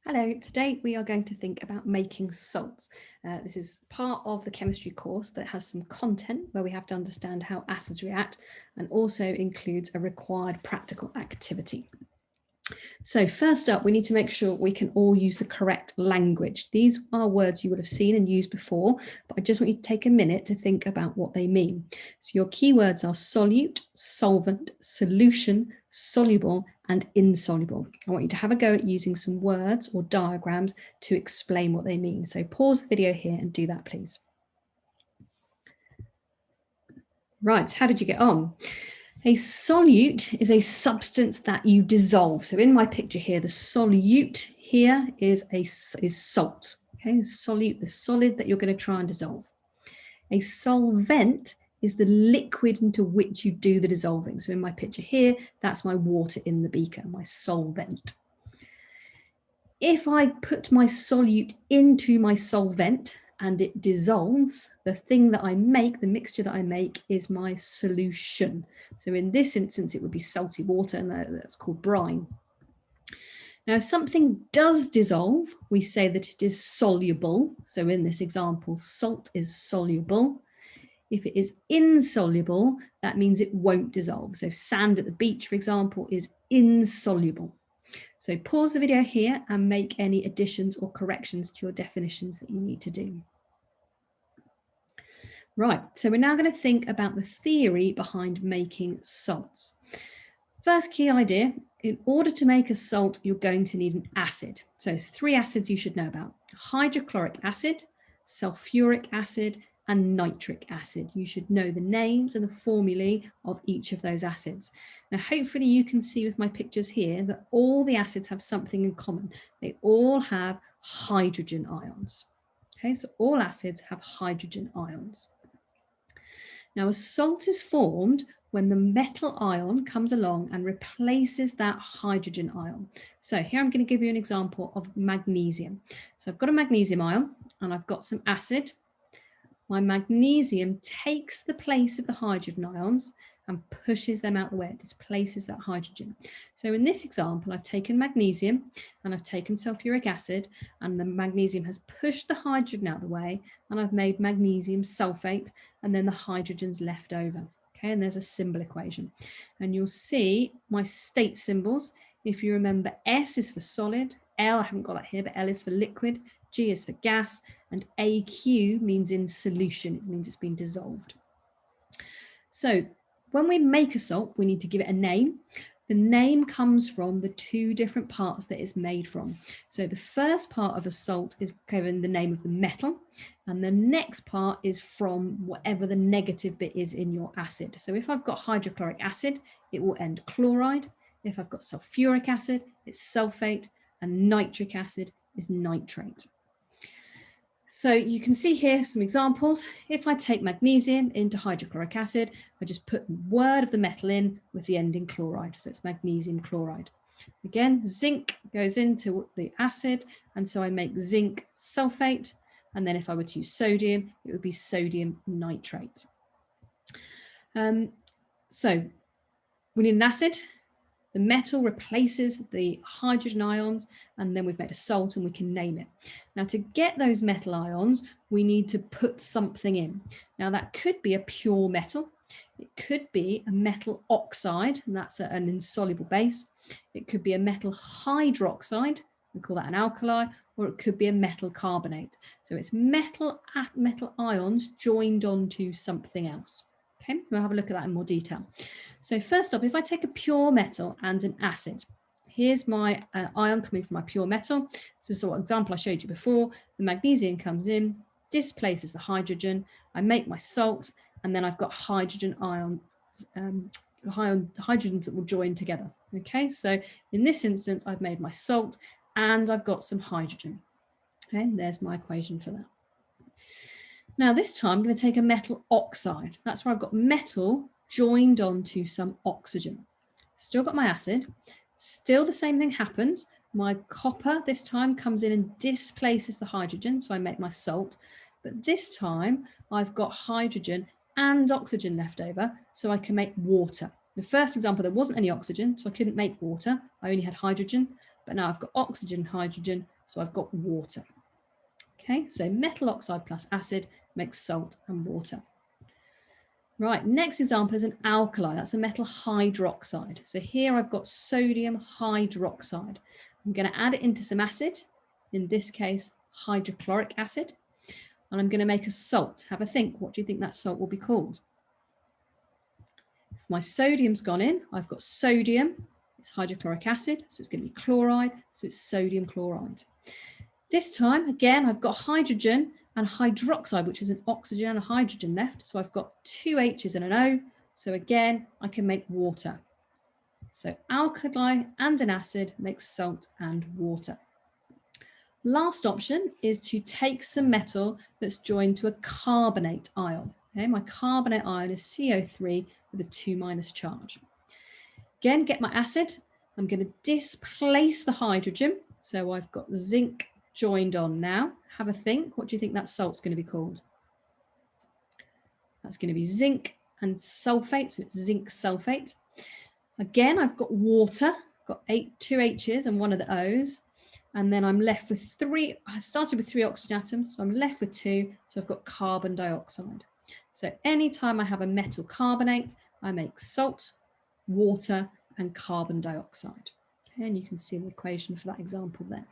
Hello, today we are going to think about making salts. This is part of the chemistry course that has some content where we have to understand how acids react and also includes a required practical activity. So first up, we need to make sure we can all use the correct language. These are words you would have seen and used before, but I just want you to take a minute to think about what they mean. So your keywords are solute, solvent, solution, soluble, and insoluble. I want you to have a go at using some words or diagrams to explain what they mean. So pause the video here and do that, please. Right, how did you get on? A solute is a substance that you dissolve. So in my picture here, the solute here is salt. Okay, solute, the solid that you're going to try and dissolve. A solvent is the liquid into which you do the dissolving. So in my picture here, that's my water in the beaker, my solvent. If I put my solute into my solvent and it dissolves, the thing that I make, the mixture that I make, is my solution. So in this instance, it would be salty water, and that's called brine. Now, if something does dissolve, we say that it is soluble. So in this example, salt is soluble. If it is insoluble, that means it won't dissolve. So sand at the beach, for example, is insoluble. So pause the video here and make any additions or corrections to your definitions that you need to do. Right, so we're now going to think about the theory behind making salts. First key idea, in order to make a salt, you're going to need an acid. So it's 3 acids you should know about: hydrochloric acid, sulfuric acid, and nitric acid. You should know the names and the formulae of each of those acids. Now, hopefully you can see with my pictures here that all the acids have something in common. They all have hydrogen ions. Okay, so all acids have hydrogen ions. Now, a salt is formed when the metal ion comes along and replaces that hydrogen ion. So here I'm going to give you an example of magnesium. So I've got a magnesium ion and I've got some acid. My magnesium takes the place of the hydrogen ions and pushes them out the way. It displaces that hydrogen. So in this example, I've taken magnesium and I've taken sulfuric acid, and the magnesium has pushed the hydrogen out of the way, and I've made magnesium sulfate, and then the hydrogen's left over. Okay, and there's a symbol equation. And you'll see my state symbols. If you remember, S is for solid, L, I haven't got that here, but L is for liquid, G is for gas, and AQ means in solution. It means it's been dissolved. So when we make a salt, we need to give it a name. The name comes from the 2 different parts that it's made from. So the first part of a salt is given the name of the metal, and the next part is from whatever the negative bit is in your acid. So if I've got hydrochloric acid, it will end chloride. If I've got sulfuric acid, it's sulfate, and nitric acid is nitrate. So you can see here some examples. If I take magnesium into hydrochloric acid, I just put the word of the metal in with the ending chloride. So it's magnesium chloride. Again, zinc goes into the acid, and so I make zinc sulfate. And then if I were to use sodium, it would be sodium nitrate. So we need an acid. The metal replaces the hydrogen ions, and then we've made a salt and we can name it. Now, to get those metal ions, we need to put something in. Now, that could be a pure metal. It could be a metal oxide, and that's an insoluble base. It could be a metal hydroxide, we call that an alkali, or it could be a metal carbonate. So it's metal ions joined onto something else. Okay, we'll have a look at that in more detail. So first up, if I take a pure metal and an acid, here's my ion coming from my pure metal. So this is what example I showed you before. The magnesium comes in, displaces the hydrogen. I make my salt, and then I've got hydrogen ions, hydrogens that will join together. Okay, so in this instance, I've made my salt and I've got some hydrogen. Okay, and there's my equation for that. Now this time I'm going to take a metal oxide. That's where I've got metal joined onto some oxygen. Still got my acid. Still the same thing happens. My copper this time comes in and displaces the hydrogen, so I make my salt. But this time I've got hydrogen and oxygen left over, so I can make water. The first example, there wasn't any oxygen, so I couldn't make water. I only had hydrogen. But now I've got oxygen, hydrogen, So I've got water. Okay, so metal oxide plus acid makes salt and water. Right, next example is an alkali. That's a metal hydroxide. So here I've got sodium hydroxide. I'm going to add it into some acid, in this case, hydrochloric acid, and I'm going to make a salt. Have a think. What do you think that salt will be called? If my sodium's gone in, I've got sodium. It's hydrochloric acid, so it's going to be chloride, so it's sodium chloride. This time, again, I've got hydrogen and hydroxide, which is an oxygen and a hydrogen left. So I've got two H's and an O. So again, I can make water. So alkali and an acid makes salt and water. Last option is to take some metal that's joined to a carbonate ion. Okay, my carbonate ion is CO3 with a 2- charge. Again, get my acid. I'm going to displace the hydrogen. So I've got zinc joined on now. Have a think. What do you think that salt's going to be called? That's going to be zinc and sulfate. So it's zinc sulfate. Again, I've got water. I've got two H's and one of the O's. And then I'm left with three. I started with 3 oxygen atoms, so I'm left with 2. So I've got carbon dioxide. So anytime I have a metal carbonate, I make salt, water, and carbon dioxide. Okay, and you can see the equation for that example there.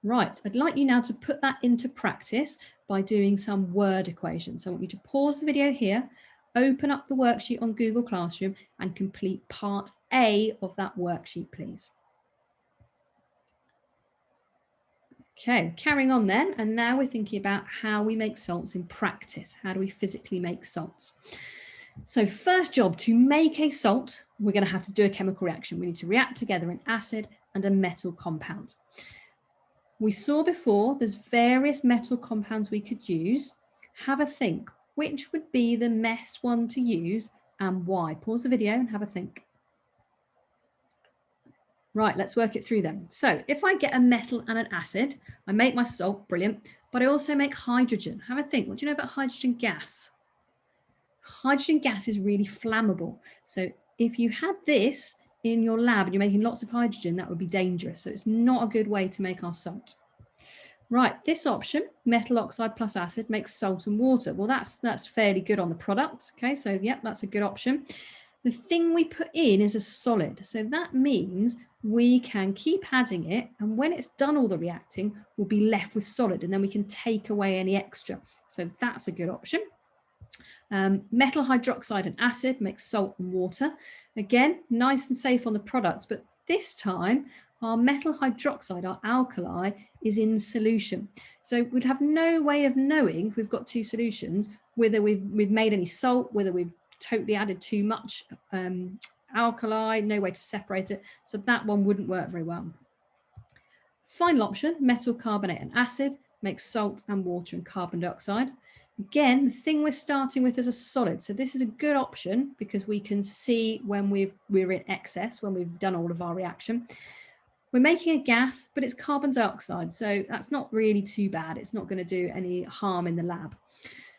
Right, I'd like you now to put that into practice by doing some word equations. So I want you to pause the video here, open up the worksheet on Google Classroom and complete part A of that worksheet, please. Okay, carrying on then, and now we're thinking about how we make salts in practice. How do we physically make salts? So first job, to make a salt, we're going to have to do a chemical reaction. We need to react together an acid and a metal compound. We saw before there's various metal compounds we could use. Have a think. Which would be the best one to use and why? Pause the video and have a think. Right, let's work it through then. So if I get a metal and an acid, I make my salt, brilliant, but I also make hydrogen. Have a think. What do you know about hydrogen gas? Hydrogen gas is really flammable. So if you had this in your lab and you're making lots of hydrogen, that would be dangerous. So it's not a good way to make our salt. Right, this option, metal oxide plus acid, makes salt and water. Well, that's fairly good on the product. Okay, so yep, that's a good option. The thing we put in is a solid. So that means we can keep adding it. And when it's done all the reacting, we'll be left with solid and then we can take away any extra. So that's a good option. Metal hydroxide and acid makes salt and water. Again, nice and safe on the products, but this time our metal hydroxide, our alkali, is in solution. So we'd have no way of knowing if we've got two solutions, whether we've made any salt, whether we've totally added too much alkali, no way to separate it. So that one wouldn't work very well. Final option, metal carbonate and acid makes salt and water and carbon dioxide. Again, the thing we're starting with is a solid. So this is a good option because we can see when we're in excess, when we've done all of our reaction. We're making a gas, but it's carbon dioxide. So that's not really too bad. It's not going to do any harm in the lab.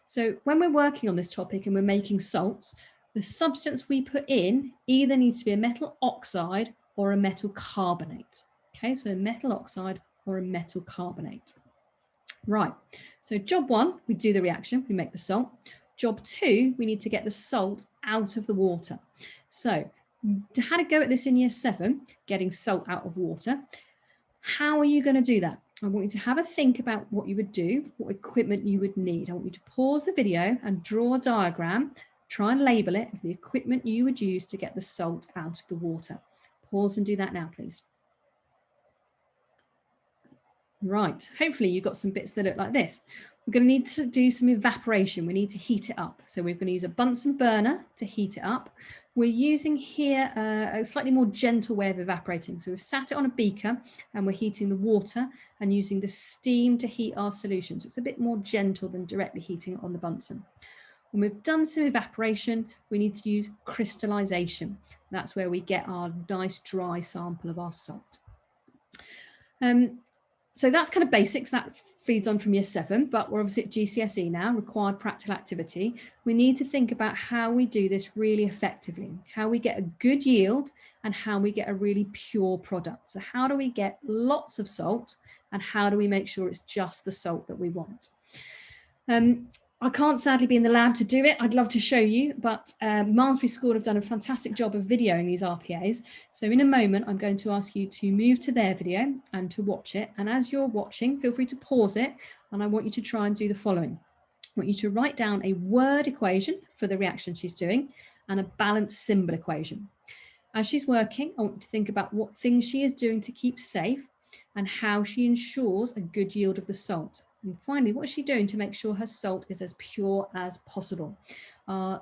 So when we're working on this topic and we're making salts, the substance we put in either needs to be a metal oxide or a metal carbonate. Okay, so a metal oxide or a metal carbonate. Right, so job 1, we do the reaction, we make the salt. Job 2, we need to get the salt out of the water. So how to go at this in year 7, getting salt out of water. How are you going to do that? I want you to have a think about what you would do, what equipment you would need. I want you to pause the video and draw a diagram, try and label it of the equipment you would use to get the salt out of the water. Pause and do that now, please. Right, hopefully you've got some bits that look like this. We're going to need to do some evaporation. We need to heat it up. So we're going to use a Bunsen burner to heat it up. We're using here a slightly more gentle way of evaporating. So we've sat it on a beaker and we're heating the water and using the steam to heat our solution. So it's a bit more gentle than directly heating it on the Bunsen. When we've done some evaporation, we need to use crystallization. That's where we get our nice dry sample of our salt. So that's kind of basics. That feeds on from year 7, but we're obviously at GCSE now, required practical activity. We need to think about how we do this really effectively, how we get a good yield and how we get a really pure product. So how do we get lots of salt and how do we make sure it's just the salt that we want? I can't sadly be in the lab to do it. I'd love to show you, but Malmesbury School have done a fantastic job of videoing these RPAs. So in a moment, I'm going to ask you to move to their video and to watch it. And as you're watching, feel free to pause it. And I want you to try and do the following. I want you to write down a word equation for the reaction she's doing and a balanced symbol equation. As she's working, I want you to think about what things she is doing to keep safe and how she ensures a good yield of the salt. And finally, what is she doing to make sure her salt is as pure as possible?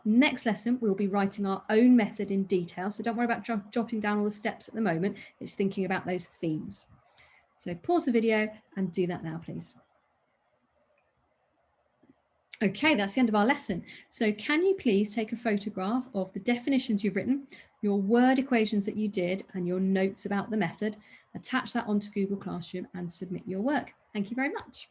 Next lesson, we'll be writing our own method in detail. So don't worry about jotting down all the steps at the moment. It's thinking about those themes. So pause the video and do that now, please. Okay, that's the end of our lesson. So can you please take a photograph of the definitions you've written, your word equations that you did, and your notes about the method, attach that onto Google Classroom and submit your work. Thank you very much.